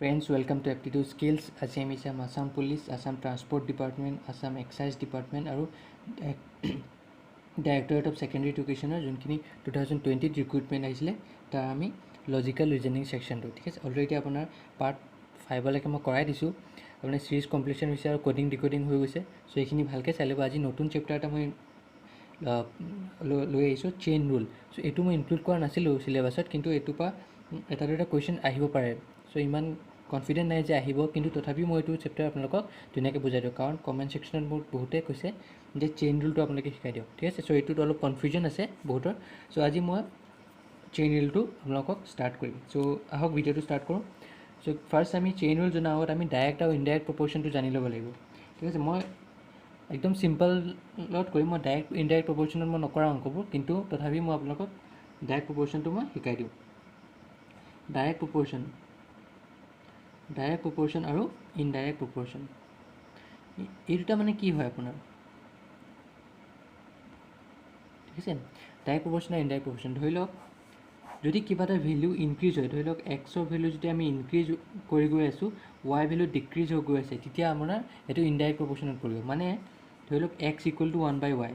Friends, welcome to Aptitude Skills. আজি আমি চাম Assam police, Assam transport department, Assam excise department আৰু ডাইৰেক্টৰেট অফ ছেকেণ্ডেৰী এডুকেশ্যনৰ যোনখিনি 2020 ৰিক্ৰুটমেণ্ট আহিছিলে তাৰ আমি লজিকেল ৰিজনিং ছেকশ্যনটো ঠিক আছে। অলৰেডি আপোনাৰ পাৰ্ট 5লৈকে মই কৰাই দিছোঁ। আপোনাৰ চিৰিজ কমপ্লিশ্যন হৈছে আৰু কোডিং ডিকোডিং হৈ গৈছে। চ' এইখিনি ভালকৈ চাই ল'ব। আজি নতুন চেপ্টাৰ এটা মই লৈ আহিছোঁ, চেইন ৰুল। চ' এইটো মই ইনক্লুড কৰা নাছিলোঁ চিলেবাছত, কিন্তু এইটোৰ পৰা এটা দুটা কুৱেশ্যন আহিব পাৰে। চ' ইমান কনফিডেণ্ট নাই যে আহিব, কিন্তু তথাপিও মই এইটো চেপ্টাৰ আপোনালোকক ধুনীয়াকৈ বুজাই দিওঁ, কাৰণ কমেণ্ট ছেকশ্যনত মোৰ বহুতে কৈছে যে চেইন ৰুলটো আপোনালোকে শিকাই দিয়ক, ঠিক আছে। চ' এইটোত অলপ কনফিউজন আছে বহুতৰ। চ' আজি মই চেইন ৰুলটো আপোনালোকক ষ্টাৰ্ট কৰিম। চ' আহক ভিডিঅ'টো ষ্টাৰ্ট কৰোঁ। চ' ফাৰ্ষ্ট আমি চেইন ৰুল জনাৰ আগত আমি ডাইৰেক্ট আৰু ইনডাইৰেক্ট প্ৰপ'ৰ্শ্যনটো জানি ল'ব লাগিব, ঠিক আছে। মই একদম চিম্পলত কৰিম, মই ডাইৰেক্ট ইনডাইৰেক্ট প্ৰপ'ৰ্শ্যনত মই নকৰা অংকবোৰ, কিন্তু তথাপি মই আপোনালোকক ডাইৰেক্ট প্ৰপ'ৰ্শ্যনটো মই শিকাই দিওঁ। ডাইৰেক্ট প্ৰপ'ৰ্শ্যন আৰু ইনডাইৰেক্ট প্ৰপ'ৰ্শ্যন, এই দুটা মানে কি হয় আপোনাৰ, ঠিক আছে। ডাইৰেক্ট প্ৰপ'ৰ্শ্যন আৰু ইনডাইৰেক্ট প্ৰপ'ৰ্শ্যন, ধৰি লওক যদি কিবা এটা ভেলিউ ইনক্ৰিজ হয়, ধৰি লওক এক্সৰ ভেলিউ যদি আমি ইনক্ৰিজ কৰি গৈ আছোঁ, ৱাই ভেলিউ ডিক্ৰিজ হৈ গৈ আছে, তেতিয়া আপোনাৰ এইটো ইনডাইৰেক্ট প্ৰপ'ৰ্শ্যনত পৰিব। মানে ধৰি লওক এক্স ইকুৱেল টু 1/y,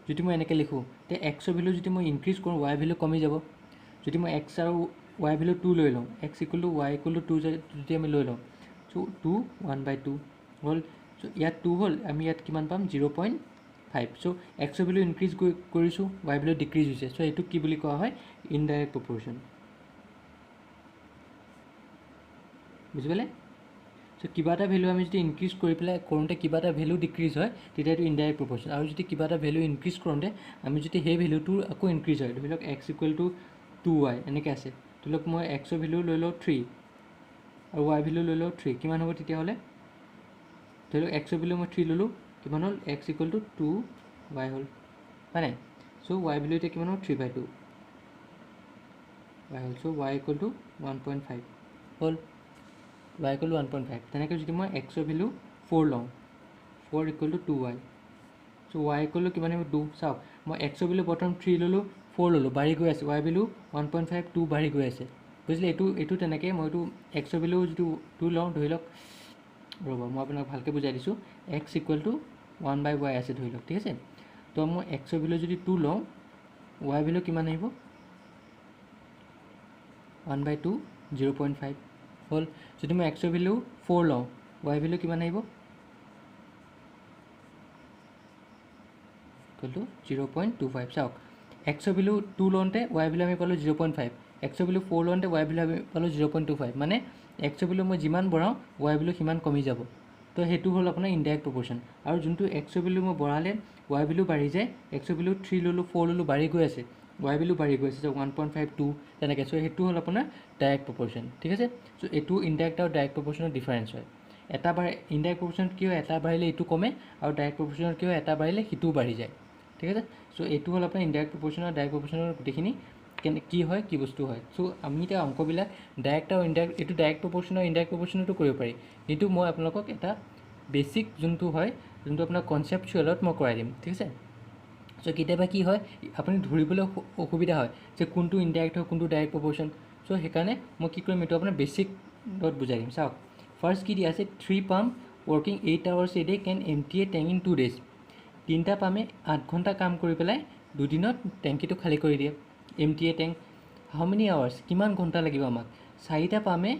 যদি মই এনেকৈ লিখোঁ, তে এক্সৰ ভেলিউ যদি মই ইনক্ৰিজ কৰোঁ, ৱাই ভেলিউ কমি যাব। যদি মই এক্স আৰু ৱাই ভেলিউ 2 লৈ লওঁ, x equal to Y equal to 2 যদি আমি লৈ লওঁ, চ' 2 1/2 হ'ল। চ' ইয়াত 2 হ'ল, আমি ইয়াত কিমান পাম 0.5। চ' এক্সৰ ভেলিউ ইনক্ৰিজ কৰিছোঁ, ৱাই ভেলিউ ডিক্ৰিজ হৈছে। চ' এইটোক কি বুলি কোৱা হয়, ইনডাইৰেক্ট প্ৰপ'ৰ্শ্যন, বুজি পালে। চ' কিবা এটা ভেলিউ আমি যদি ইনক্ৰিজ কৰি পেলাই কৰোঁতে কিবা এটা ভেলিউ ডিক্ৰিজ হয়, তেতিয়া এইটো ইনডাইৰেক্ট প্ৰপ'ৰ্শ্যন। আৰু যদি কিবা এটা ভেলিউ ইনক্ৰিজ কৰোঁতে আমি যদি সেই ভেলিউটো আকৌ ইনক্ৰিজ হয়, ধৰি লওক এক্স ইকুৱেল টু 2y এনেকৈ আছে, ধৰি লওক মই এক্সৰ ভেলিউ লৈ লওঁ 3 আৰু ৱাই ভেলিউ লৈ লওঁ 3, কিমান হ'ব তেতিয়াহ'লে, ধৰি লওক এক্সৰ ভেলিউ মই 3 ল'লোঁ, কিমান হ'ল, এক্স ইকুৱেল টু 2y হ'ল, হয় নাই। চ' ৱাই ভেলিউ এতিয়া কিমান হ'ল 3/2 y হ'ল। চ' ৱাই ইকুৱেল টু 1.5 হ'ল, y ইকুৱেল টু 1.5। তেনেকৈ যদি মই এক্সৰ ভেলিউ 4 লওঁ, 4 equal to 2y, so' Y equal to কিমান আহিব 2। চাওক, মই এক্সৰ ভেলিউ প্ৰথম 3 ল'লোঁ, 4 ল'লোঁ, বাঢ়ি গৈ আছে, ৱাই ভেলিউ 1.5 2 বাঢ়ি গৈ আছে, বুজিলে। এইটো তেনেকৈ মই এইটো এক্সৰ ভেলিউ যিটো 2 লওঁ, ধৰি লওক ৰ'ব মই আপোনাক ভালকৈ বুজাই দিছোঁ। এক্স ইকুৱেল টু 1/y আছে ধৰি লওক, ঠিক আছে। তো মই এক্সৰ ভেলিউ যদি 2 লওঁ, ৱাই ভেলিউ কিমান আহিব 1/2 0.5 হ'ল। যদি মই এক্সৰ ভেলিউ 4 লওঁ, ৱাই ভেলিউ কিমান আহিব ইকুৱেল টু 0.25। চাওক, এক্সৰ ভেলিউ 2 লওঁতে ৱাই ভেলিউ আমি পালোঁ 0.5, এক্সৰ ভেলিউ 4 লওঁতে ৱাই ভেলিউ আমি পালোঁ 0.25। মানে এক্সৰ ভেলিউ মই যিমান বঢ়াওঁ, ৱাই ভেলিউ সিমান কমি যাব। তো সেইটো হ'ল আপোনাৰ ইনডাইৰেক্ট প্ৰপ'ৰ্শ্যন। আৰু যোনটো এক্সৰ ভেলিউ মই বঢ়ালে ৱাই ভেলিউ বাঢ়ি যায়, এক্সৰ ভেলিউ 3 ল'লোঁ 4 ল'লোঁ, বাঢ়ি গৈ আছে, ৱাই ভেলিউ বাঢ়ি গৈ আছে, 1.5 2 তেনেকৈ। চ' সেইটো হ'ল আপোনাৰ ডাইৰেক্ট প্ৰপ'ৰ্শ্যন, ঠিক আছে। চ' এইটো ইনডাইৰেক্ট আৰু ডাইৰেক্ট প্ৰপ'ৰ্শ্যনৰ ডিফাৰেঞ্চ হয়। এটা ইনডাইৰেক্ট প্ৰপ'ৰ্শ্যনত কি হয়, এটা বাঢ়িলে এইটো কমে, আৰু ডাইৰেক্ট প্ৰপ'ৰ্শ্যনত কি হয়, এটা বাঢ়িলে সিটোও বাঢ়ি যায়, ঠিক আছে। চ' এইটো হ'ল আপোনাৰ ইনডাইৰেক্ট প্ৰপ'ৰ্শ্যন আৰু ডাইৰেক্ট প্ৰপ'ৰ্শ্যনৰ গোটেইখিনি কি হয়, কি বস্তু হয়। চ' আমি এতিয়া অংকবিলাক ডাইৰেক্ট আৰু ইনডাইৰেক্ট, এইটো ডাইৰেক্ট প্ৰপ'ৰ্শ্যন আৰু ইনডাইৰেক্ট প্ৰপ'ৰ্শ্যনতো কৰিব পাৰি, কিন্তু মই আপোনালোকক এটা বেছিক যোনটো হয়, যোনটো আপোনাৰ কনচেপচুৱেলত মই কৰাই দিম, ঠিক আছে। চ' কেতিয়াবা কি হয়, আপুনি ধৰিবলৈ অসুবিধা হয় যে কোনটো ইনডাইৰেক্ট হয়, কোনটো ডাইৰেক্ট প্ৰপ'ৰ্শ্যন। চ' সেইকাৰণে মই কি কৰিম, এইটো আপোনাৰ বেছিকত বুজাই দিম। চাওক, ফাৰ্ষ্ট কি দিয়া আছে, 3 pump working 8 hours a day can empty a tank in 2 days। 3টা পামে 8 ঘণ্টা কাম কৰি পেলাই দুদিনত টেংকিটো খালী কৰি দিয়ে। Empty a tank, how many hours, কিমান ঘণ্টা লাগিব আমাক। 4টা পামে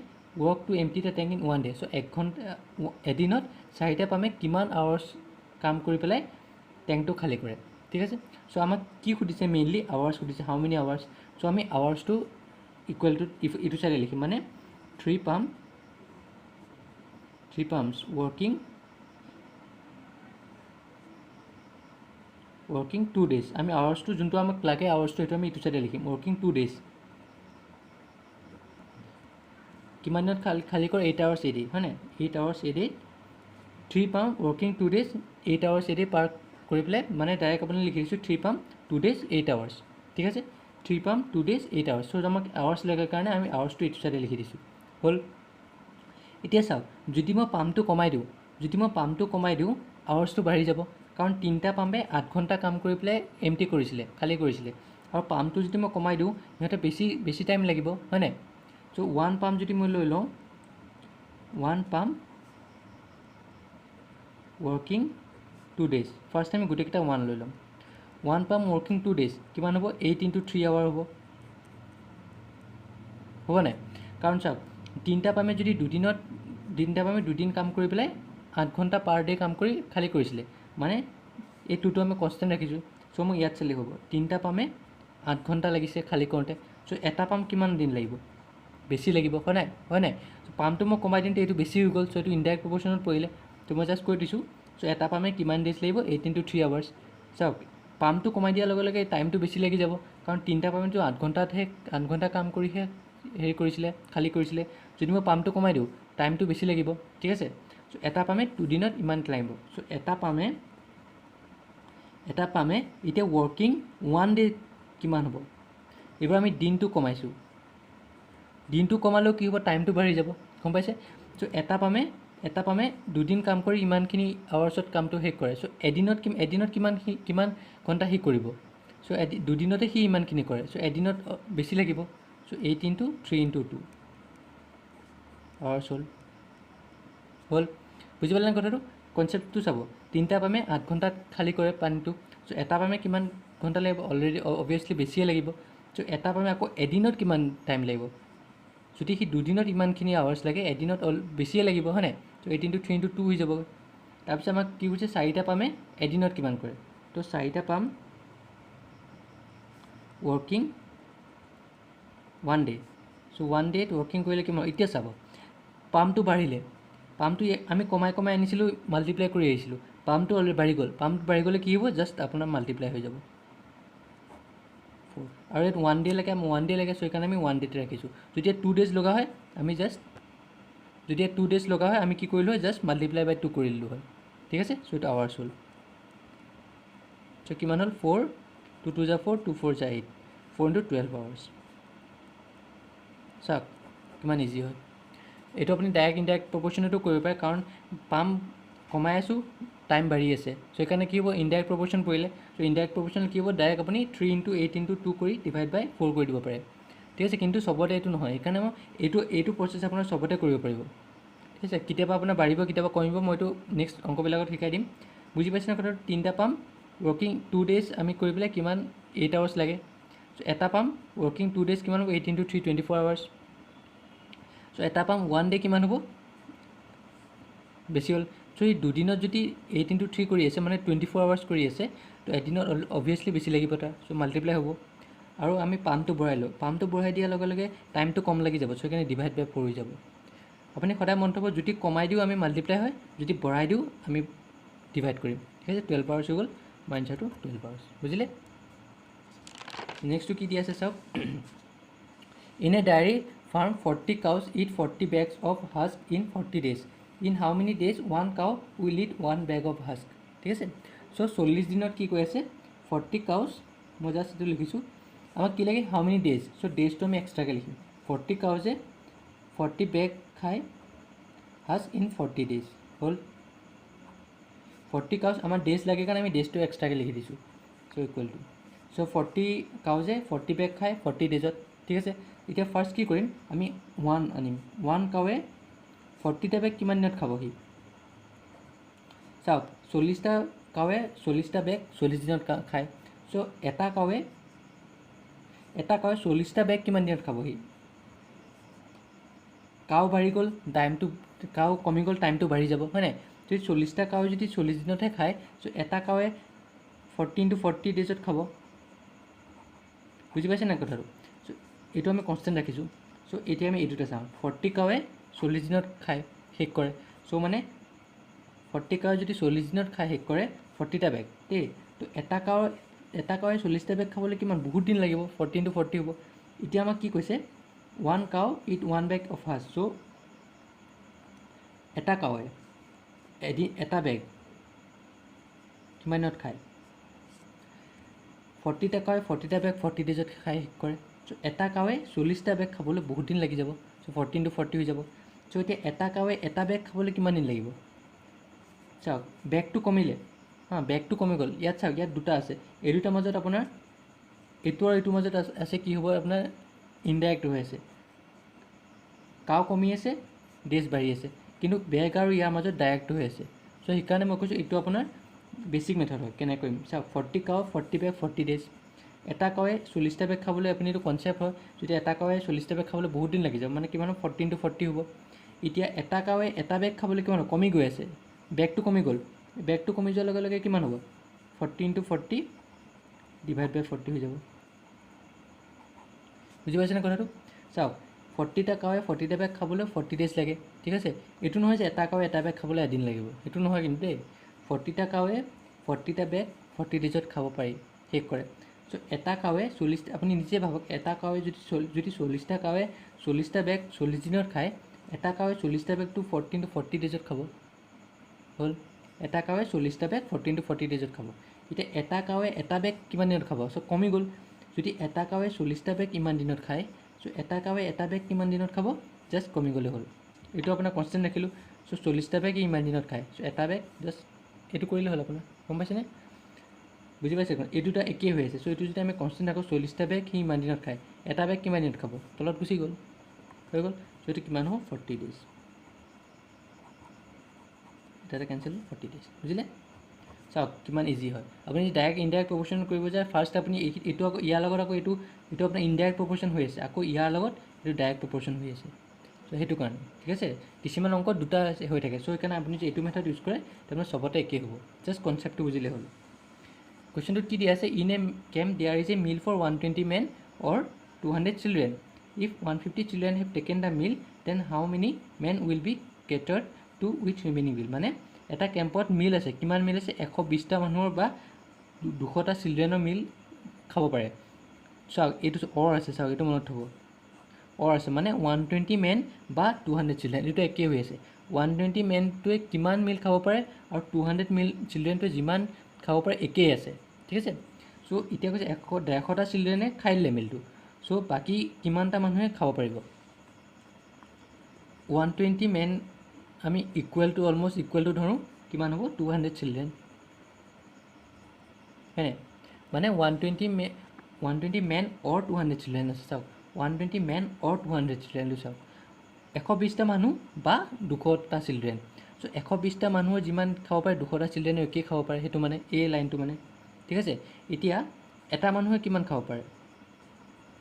work to empty the tank in 1 day। So' এদিনত 4টা পামে কিমান আৱাৰ্ছ কাম কৰি পেলাই টেংকটো খালী কৰে, ঠিক আছে। চ' আমাক কি সুধিছে, মেইনলি আৱাৰ্ছ সুধিছে, হাউ মেনি আৱাৰ্ছ। চ' আমি আৱাৰ্ছটো ইকুৱেল টু ইটো চাইডে লিখিম, মানে 3 পাম্পছ ৱৰ্কিং 2 days। আমি আৱাৰ্ছটো যোনটো আমাক লাগে, আৱাৰ্ছটো সেইটো আমি ইটো চাইডে লিখিম, ৱৰ্কিং 2 days। কিমান দিনত খালী কৰে, 8 hours a day, হয়নে, 8 hours a day। 3 pump working 2 days, 8 hours a day পাৰ কৰি পেলাই, মানে ডাইৰেক্ট আপুনি লিখি দিছোঁ 3 পাম্প 2 days 8 hours, ঠিক আছে। 3 পাম্প 2 days 8 hours। চ' আমাক আৱাৰ্ছ লাগে কাৰণে আমি আৱাৰ্ছটো এইটো চাইডে লিখি দিছোঁ, হ'ল। এতিয়া চাওক, যদি মই পাম্পটো কমাই দিওঁ, আৱাৰ্ছটো বাঢ়ি যাব, কাৰণ 3টা পাম্পে 8 ঘণ্টা কাম কৰি পেলাই এম্পটি কৰিছিলে, খালী কৰিছিলে। আৰু পাম্পটো যদি মই কমাই দিওঁ, সিহঁতে বেছি টাইম লাগিব, হয় নাই। চ' 1 পাম্প যদি মই লৈ লওঁ, 1 পাম্প ৱৰ্কিং 2 days ফাৰ্ষ্ট আমি গোটেইকেইটা 1 লৈ ল'ম 1 পাম্প ৱৰ্কিং 2 days কিমান হ'ব 8 × 3 আৱাৰ হ'ব নাই কাৰণ চাওক তিনিটা পামে যদি তিনিটা পামে দুদিন কাম কৰি পেলাই 8 ঘণ্টা পাৰ ডে কাম কৰি খালী কৰিছিলে মানে এই টুটো আমি কনষ্টেণ্ট ৰাখিছোঁ চ' মোক ইয়াত চালি হ'ব তিনিটা পামে 8 ঘণ্টা লাগিছে খালী কৰোঁতে চ' এটা পাম্প কিমান দিন লাগিব বেছি লাগিব হয় নাই পাম্পটো মই কমাই দিওঁতে এইটো বেছি হৈ গ'ল চ' এইটো ইনডাইৰেক্ট প্ৰপৰ্চনত পৰিলে তো মই জাষ্ট কৈ দিছোঁ চ' এটা পামে কিমান ডেজ লাগিব 8 × 3 আৱাৰ্ছ চাওক পাম্পটো কমাই দিয়াৰ লগে লগে টাইমটো বেছি লাগি যাব কাৰণ তিনিটা পামেতো 8 ঘণ্টা কাম কৰিহে হেৰি কৰিছিলে খালী কৰিছিলে যদি মই পাম্পটো কমাই দিওঁ টাইমটো বেছি লাগিব ঠিক আছে চ' এটা পামে দুদিনত ইমান লাগিব চ' এটা পামে এতিয়া ৱৰ্কিং 1 ডে কিমান হ'ব এইবাৰ আমি দিনটো কমাইছোঁ দিনটো কমালেও কি হ'ব টাইমটো বাঢ়ি যাব গম পাইছে চ' এটা পামে দুদিন কাম কৰি ইমানখিনি আৱাৰ্ছত কামটো শেষ কৰে চ' এদিনত কিমান ঘণ্টা সি কৰিব চ' দুদিনতে সি ইমানখিনি কৰে চ' এদিনত বেছি লাগিব চ' 8 × 3 × 2 আৱাৰ্ছ হ'ল বুজি পালে কথাটো কনচেপ্টটো চাব তিনিটা পামে 8 ঘণ্টাত খালী কৰে পানীটো চ' এটা পামে কিমান ঘণ্টা লাগিব অলৰেডি অবভিয়াছলি বেছিয়ে লাগিব চ' এটা পামে আকৌ এদিনত কিমান টাইম লাগিব যদি সি দুদিনত ইমানখিনি আৱাৰ্ছ লাগে এদিনত বেছিয়ে লাগিব হয় নাই ত' 8 × 3 × 2 হৈ যাব তাৰপিছত আমাক কি কৈছে চাৰিটা পামে এদিনত কিমান কৰে তো চাৰিটা পাম ৱৰ্কিং 1 ডে চ' 1 ডেত ৱৰ্কিং কৰিলে কিমান এতিয়া চাব পাম্পটো বাঢ়িলে পাম্পটো আমি কমাই আনিছিলোঁ মাল্টিপ্লাই কৰি আহিছিলোঁ পাম্পটো অলৰেডি বাঢ়ি গ'লে কি হ'ব জাষ্ট আপোনাৰ মাল্টিপ্লাই হৈ যাব আৰু ইয়াত 1 ডে লাগে চ' সেইকাৰণে আমি 1 ডেতে ৰাখিছোঁ যেতিয়া 2 days লগা হয় আমি যেতিয়া 2 days লগা হয় আমি কি কৰিলোঁ হয় জাষ্ট মাল্টিপ্লাই বাই 2 কৰি দিলোঁ হয় ঠিক আছে চ' এইটো আৱাৰ্ছ হ'ল চ' কিমান হ'ল 4 2 2 4 2 4 8 4 × 12 আৱাৰ্ছ চাওক কিমান ইজি হয় এইটো আপুনি ডাইৰেক্ট ইনডাইৰেক্ট প্ৰপৰ্চনতো কৰিব পাৰে কাৰণ পাম্প কমাই আছোঁ টাইম বাঢ়ি আছে চ' সেইকাৰণে কি হ'ব ইনডাইৰেক্ট প্ৰপৰ্চন পৰিলে চ' ইনডাইৰেক্ট প্ৰপৰ্চন কি হ'ব ডাইৰেক্ট আপুনি 3 × 8 × 2 কৰি ডিভাইড বাই 4 কৰি দিব পাৰে ঠিক আছে কিন্তু চবতে এইটো নহয় সেইকাৰণে মই এইটো প্ৰচেছ আপোনাৰ চবতে কৰিব পাৰিব ঠিক আছে কেতিয়াবা আপোনাৰ বাঢ়িব কেতিয়াবা কমিব মই এইটো নেক্সট অংকবিলাকত শিকাই দিম বুজি পাইছেনে কথাটো তিনিটা পাম্প ৱৰ্কিং 2 days আমি কৰি পেলাই কিমান 8 আৱাৰ্ছ লাগে চ' এটা পাম্প ৱৰ্কিং 2 days কিমান হ'ব 8 × 3 24 আৱাৰ্ছ চ' এটা পাম্প 1 ডে কিমান হ'ব বেছি হ'ল চ' এই দুদিনত যদি 8 × 3 কৰি আছে মানে 24 আৱাৰ্ছ কৰি আছে তো এদিনত অবভিয়াছলি বেছি লাগিব তাৰ চ' মাল্টিপ্লাই হ'ব আৰু আমি পাম্পটো বঢ়াই দিয়াৰ লগে লগে টাইমটো কম লাগি যাব চ' সেইকাৰণে ডিভাইড বাই 4 হৈ যাব আপুনি সদায় মন থ'ব যদি কমাই দিওঁ আমি মাল্টিপ্লাই হয় যদি বঢ়াই দিওঁ আমি ডিভাইড কৰিম ঠিক আছে 12 আৱাৰ্ছ হৈ গ'ল মোৰ এনচাৰটো 12 আৱাৰ্ছ বুজিলে নেক্সটটো কি দি আছে চাওক in a diary farm 40 cows eat 40 bags of husk in 40 days in how many days 1 cow will eat 1 bag of husk ঠিক আছে চ' 40 দিনত কি কৈ আছে 40 cows মই জাষ্ট এইটো লিখিছোঁ আমাক কি লাগে হাউ মেনি ডেজ চ' ডেজটো আমি এক্সট্ৰাকৈ লিখিম 40 cows 40 বেগ খায় হাস্ক ইন 40 days হ'ল 40 cows আমাৰ ডেজ লাগে কাৰণে আমি ডেজটো এক্সট্ৰাকৈ লিখি দিছোঁ চ' ইকুৱেল টু চ' 40 cows 40 বেগ খায় 40 daysত ঠিক আছে এতিয়া ফাৰ্ষ্ট কি কৰিম আমি 1 আনিম 1 cow 40টা বেগ কিমান দিনত খাব সি চাওক 40টা cow 40টা বেগ 40 দিনত খায় চ' এটা cow 40টা বেগ কিমান দিনত খাব সি কাউ বাঢ়ি গ'ল টাইমটো কাউ কমি গ'ল টাইমটো বাঢ়ি যাব হয় নাই যদি 40টা কাউ যদি 40 দিনতহে খায় চ' এটা কাৱে 40 × 40 ডেজত খাব বুজি পাইছে নাই কথাটো চ' এইটো আমি কনষ্টেণ্ট ৰাখিছোঁ চ' এতিয়া আমি এইটোতে চাওঁ 40 কাৱে 40 দিনত খায় শেষ কৰে চ' মানে 40 কাৱে যদি 40 দিনত খাই শেষ কৰে 40টা বেগ দেই তো এটা কাৱে 40টা বেগ খাবলৈ কিমান বহুত দিন লাগিব 40 × 40 হ'ব এতিয়া আমাক কি কৈছে 1 cow eat 1 bag of husk so এটা কাৱে এটা বেগ কিমান দিনত খায় 40টা কাৱে 40টা বেগ 40 ডেজত খাই শেষ কৰে চ' এটা কাৱে 40টা বেগ খাবলৈ বহুত দিন লাগি যাব চ' 14 × 40 হৈ যাব চ' এতিয়া এটা কাৱে এটা বেগ খাবলৈ কিমান দিন লাগিব চাওক বেগটো কমিলে বেগটো কমি গ'ল ইয়াত চাওক ইয়াত দুটা আছে এই দুটাৰ মাজত আপোনাৰ এইটো আৰু এইটোৰ মাজত আছে কি হ'ব আপোনাৰ ইনডাইৰেক্ট হৈ আছে কাউ কমি আছে ডেজ বাঢ়ি আছে, কিন্তু বেগ আৰু ইয়াৰ মাজত ডাইৰেক্ট হৈ আছে। চ' সেইকাৰণে মই কৈছোঁ এইটো আপোনাৰ বেছিক মেথড হয়। কেনেকৈ কৰিম চাওক, 40 কাউ 40 বেগ 40 ডেজ। এটা কাৱে 40টা বেগ খাবলৈ আপুনি এইটো কনচেপ্ট হয়, যদি এটা কাৱে 40টা বেগ খাবলৈ বহুত দিন লাগি যাব, মানে কিমান 14 × 40 হ'ব। এতিয়া এটা কাৱে এটা বেগ খাবলৈ কিমান কমি গৈ আছে, বেগটো কমি গ'ল, বেগটো কমি যোৱাৰ লগে লগে কিমান হ'ব 14 × 40 / 40 হৈ যাব। বুজি পাইছেনে কথাটো? চাওক 40টা কাৱে 40টা বেগ খাবলৈ 40 ডেজ লাগে, ঠিক আছে। এইটো নহয় যে এটা কাৱে এটা বেগ খাবলৈ এদিন লাগিব, সেইটো নহয় কিন্তু দেই। 40টা কাৱে 40টা বেগ 40 ডেজত খাব পাৰি, শেষ কৰে। চ' এটা কাৱে 40, আপুনি নিজে ভাবক, এটা কাৱে যদি 40টা কাৱে 40টা বেগ 40 দিনত খায়, এটা কাৱে 40টা বেগটো 14 × 40 ডেজত খাব, হ'ল। এটা কাৱে 40টা বেগ 14 × 40 ডেজত খাব। এতিয়া এটা কাৱে এটা বেগ কিমান দিনত খাব, চ' কমি গ'ল। যদি এটা কাৱে 40টা বেগ ইমান দিনত খায়, চ' এটা কাৱে এটা বেগ কিমান দিনত খাব, জাষ্ট কমি গ'লে হ'ল। এইটো আপোনাৰ কনষ্টেণ্ট ৰাখিলোঁ। চ' 40টা বেগ ইমান দিনত খায়, চ' এটা বেগ জাষ্ট এইটো কৰিলে হ'ল আপোনাৰ, গম পাইছেনে? বুজি পাইছে? এই দুটা একেই হৈ আছে। চ' এইটো যদি আমি কনষ্টেণ্ট ৰাখোঁ, 40টা বেগ সি ইমান দিনত খায়, এটা বেগ কিমান দিনত খাব, তলত গুচি গ'ল, হৈ গ'ল। চ' এইটো কিমান হ'ব 40 ডেজ। এটা কেঞ্চেল 40 ডেজ, বুজিলে? চাওক কিমান ইজি হয়। আপুনি ডাইৰেক্ট ইনডাইৰেক্ট প্ৰপ'ৰ্শ্যন কৰিব যায়, ফাৰ্ষ্ট আপুনি এইটো আকৌ ইয়াৰ লগত আকৌ এইটো আপোনাৰ ইনডাইৰেক্ট প্ৰপ'ৰ্শ্যন হৈ আছে, আকৌ ইয়াৰ লগত এইটো ডাইৰেক্ট প্ৰপ'ৰ্শ্যন হৈ আছে। চ' সেইটো কাৰণে, ঠিক আছে। কিছুমান অংকত দুটা হৈ থাকে, চ' সেইকাৰণে আপুনি যদি এইটো মেথড ইউজ কৰে তাৰমানে চবতে একেই হ'ব, জাষ্ট কনচেপ্টটো বুজিলে হ'ল। কুৱেশ্যনটোত কি দিয়া আছে, in a camp there is a meal for 120 men or 200 children. If 150 children have taken the meal, then how many men will be catered to with remaining meal. মানে এটা কেম্পত মিল আছে, কিমান মিল আছে, 120টা মানুহৰ বা 200টা চিলড্ৰেনৰ মিল খাব পাৰে। চাওক এইটো অৰ আছে, চাওক এইটো মনত থ'ব, অৰ আছে মানে 120 মেন বা 200 চিলড্ৰেন, এইটো একেই হৈ আছে। 120 মেনটোৱে কিমান মিল খাব পাৰে আৰু 200 মিল চিলড্ৰেনটোৱে যিমান খাব পাৰে একেই আছে, ঠিক আছে। চ' এতিয়া কৈছে 150টা চিলড্ৰেনে খাই দিলে মিলটো, চ' বাকী কিমানটা মানুহে খাব পাৰিব। 120 মেন আমি অলমষ্ট ইকুৱেল টু ধৰোঁ, কিমান হ'ব 200 চিলড্ৰেন, হয়নে? মানে 120 মেন অৰ 200 চিলড্ৰেন আছে, চাওক 120 মেন অৰ 200 চিলড্ৰেনটো চাওক, 120টা মানুহ বা 200টা চিলড্ৰেন। চ' 120টা মানুহৰ যিমান খাব পাৰে 200টা চিলড্ৰেনে একেই খাব পাৰে, সেইটো মানে এই লাইনটো মানে, ঠিক আছে। এতিয়া এটা মানুহে কিমান খাব পাৰে,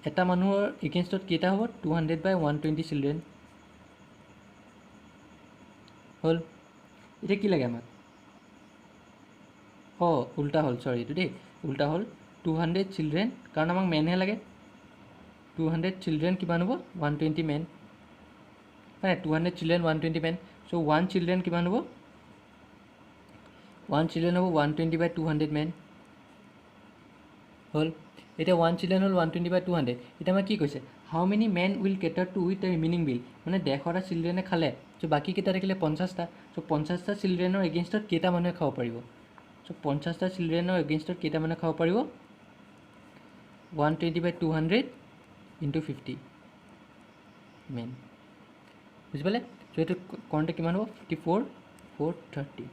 এটা মানুহৰ এগেইনষ্টত কেইটা হ'ব 200/120 চিলড্ৰেন, হ'ল। এতিয়া কি লাগে আমাক, উল্টা হ'ল, চৰি এইটো দেই, উল্টা হ'ল 200 চিলড্ৰেন, কাৰণ আমাক মেনহে লাগে। 200 চিলড্ৰেন কিমান হ'ব 120 মেন, হয় 200 চিলড্ৰেন 120 মেন। চ' 1 চিলড্ৰেন কিমান হ'ব, 1 চিলড্ৰেন হ'ব 120/200 মেন, হ'ল। এতিয়া 1 চিলড্ৰেন হ'ল 120/200। এতিয়া আমাক কি কৈছে, how many men will cater to with the remaining meal, মানে 150টা চিলড্ৰেনে খালে, চ' বাকী কেইটা থাকিলে 50টা। চ' 50টা চিলড্ৰেনৰ এগেইনষ্টত কেইটা মানুহে খাব পাৰিব, চ' 50টা চিলড্ৰেনৰ এগেইনষ্টত কেইটা মানুহে খাব পাৰিব, 120/200 × 50 মেন, বুজি পালে? চ' এইটো কৰোঁতে কিমান হ'ব 54 4 30,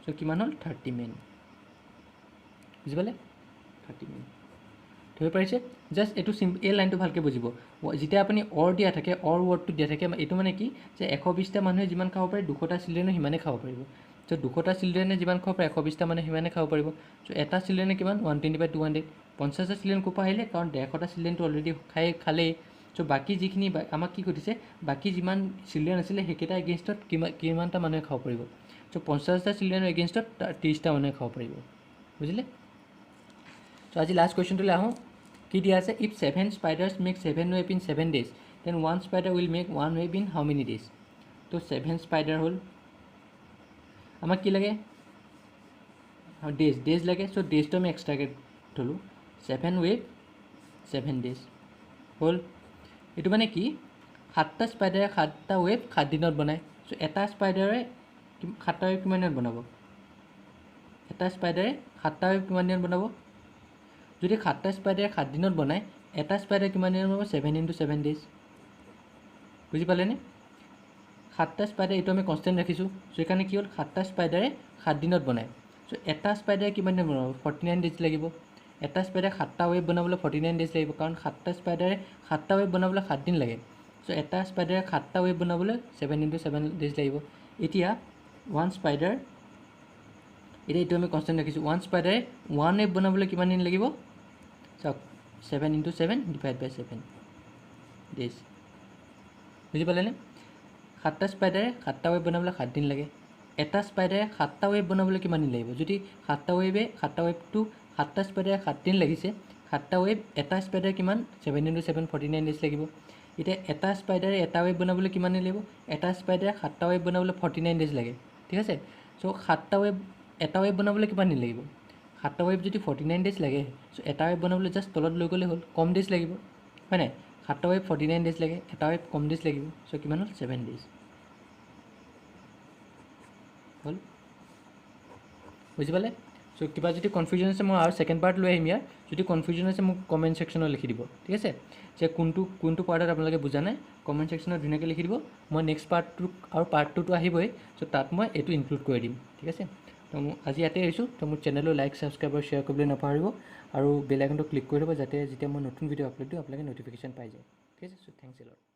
চ' কিমান হ'ল 30 মেন, বুজি পালে? 30 মেন ধৰিব পাৰিছে? জাষ্ট এইটো এই লাইনটো ভালকৈ বুজিব। যেতিয়া আপুনি অৰ দিয়া থাকে, অৰ ৱৰ্ডটো দিয়া থাকে, এইটো মানে কি যে 120টা মানুহে যিমান খাব পাৰে 200টা চিলড্ৰেনে সিমানেই খাব পাৰিব। চ' 200টা চিলড্ৰেনে যিমান খাব পাৰে 120টা মানুহে সিমানেই খাব পাৰিব। চ' এটা চিলড্ৰেনে কিমান 120/200, 50টা চিলড্ৰেন ক'ৰ পৰা আহিলে, কাৰণ 150টা চিলড্ৰেনটো অলৰেডি খালেই। চ' বাকী যিখিনি আমাক কি সুধিছে, বাকী যিমান চিলড্ৰেন আছিলে সেইকেইটা এগেইনষ্টত কিমানটা মানুহে খাব পাৰিব। চ' 50টা চিলড্ৰেনৰ এগেইনষ্টত 30টা মানুহে খাব পাৰিব, বুজিলে? চ' আজি লাষ্ট কুৱেশ্যনটোলৈ আহোঁ। কি দিয়া আছে, if 7 spiders make 7 web in 7 days, then 1 spider will make 1 web in how many days। তো 7 স্পাইডাৰ হ'ল, আমাক কি লাগে ডেজ লাগে। চ' ডেজটো আমি এক্সট্ৰাকৈ থ'লোঁ, 7 ৱেব 7 days, হ'ল। এইটো মানে কি 7টা স্পাইডাৰে 7টা ৱেব 7 দিনত বনায়। চ' এটা স্পাইডাৰে 7টা ৱেব কিমান দিনত বনাব, এটা স্পাইডাৰে 7টা ৱেব কিমান দিনত বনাব, যদি 7টা স্পাইডাৰে 7 দিনত বনায়, এটা স্পাইডাৰে কিমান দিনত বনাব 7 × 7 days, বুজি পালেনে? 7টা স্পাইডাৰ, এইটো আমি কনষ্টেণ্ট ৰাখিছোঁ, চ' সেইকাৰণে কি হ'ল 7টা স্পাইডাৰে 7 দিনত বনায়। চ' এটা স্পাইডাৰে কিমান দিনত বনাব 49 days লাগিব। এটা স্পাইডাৰে 7টা ৱেব বনাবলৈ 49 days লাগিব, কাৰণ 7টা স্পাইডাৰে 7টা ৱেব বনাবলৈ 7 দিন লাগে। চ' এটা স্পাইডাৰে 7টা ৱেব বনাবলৈ 7 × 7 ডেজ লাগিব এতিয়া ওৱান স্পাইডাৰ এতিয়া এইটো আমি কনষ্টেণ্ট ৰাখিছোঁ ওৱান স্পাইডাৰে 1 ৱেব বনাবলৈ কিমান দিন লাগিব চাওক 7 × 7 / 7 ডেজ বুজি পালেনে 7টা স্পাইডাৰে 7টা ৱেব বনাবলৈ 7 দিন লাগে এটা স্পাইডাৰে 7টা ৱেব বনাবলৈ কিমান দিন লাগিব যদি 7টা ৱেবটো 7টা স্পাইডাৰে 7 দিন লাগিছে 7টা ৱেব এটা স্পাইডাৰে কিমান 7 × 7 49 ডেজ লাগিব এতিয়া এটা স্পাইডাৰে এটা ৱেব বনাবলৈ কিমান দিন লাগিব এটা স্পাইডাৰে 7টা ৱেব বনাবলৈ 49 ডেজ লাগে ঠিক আছে চ' 7টা ৱেব এটা ৱেব বনাবলৈ কিমান দিন লাগিব 7টা ৱেব যদি 49 ডেজ লাগে চ' এটা ৱেব বনাবলৈ জাষ্ট তলত লৈ গ'লে হ'ল কম ডেজ লাগিব হয় নাই 7টা ৱেব 49 ডেজ লাগে এটা ৱেব কম ডেজ লাগিব চ' কিমান হ'ল 7 ডেজ হ'ল বুজি পালে চ' কিবা যদি কনফিউজন আছে মই আৰু ছেকেণ্ড পাৰ্ট লৈ আহিম ইয়াৰ যদি কনফিউজন আছে মোক কমেণ্ট ছেকশ্যনত লিখি দিব ঠিক আছে যে কোনটো পাৰ্টত আপোনালোকে বুজা নাই কমেণ্ট ছেকশ্যনত ধুনীয়াকৈ লিখি দিব মই নেক্সট পাৰ্টটো আৰু পাৰ্ট 2টো আহিবই চ' তাত মই এইটো ইনক্লুড কৰি দিম ঠিক আছে তো মই আজি ইয়াতে আহিছোঁ তো মোৰ চেনেলটো লাইক ছাবস্ক্ৰাইব আৰু শ্বেয়াৰ কৰিবলৈ নাপাহৰিব আৰু বেল আইকনটো ক্লিক কৰি দিব যাতে যেতিয়া মই নতুন ভিডিঅ' আপলোড দিওঁ আপোনালোকে ন'টিফিকেশ্যন পাই যায় ঠিক আছে চ' থেংকছ এ লট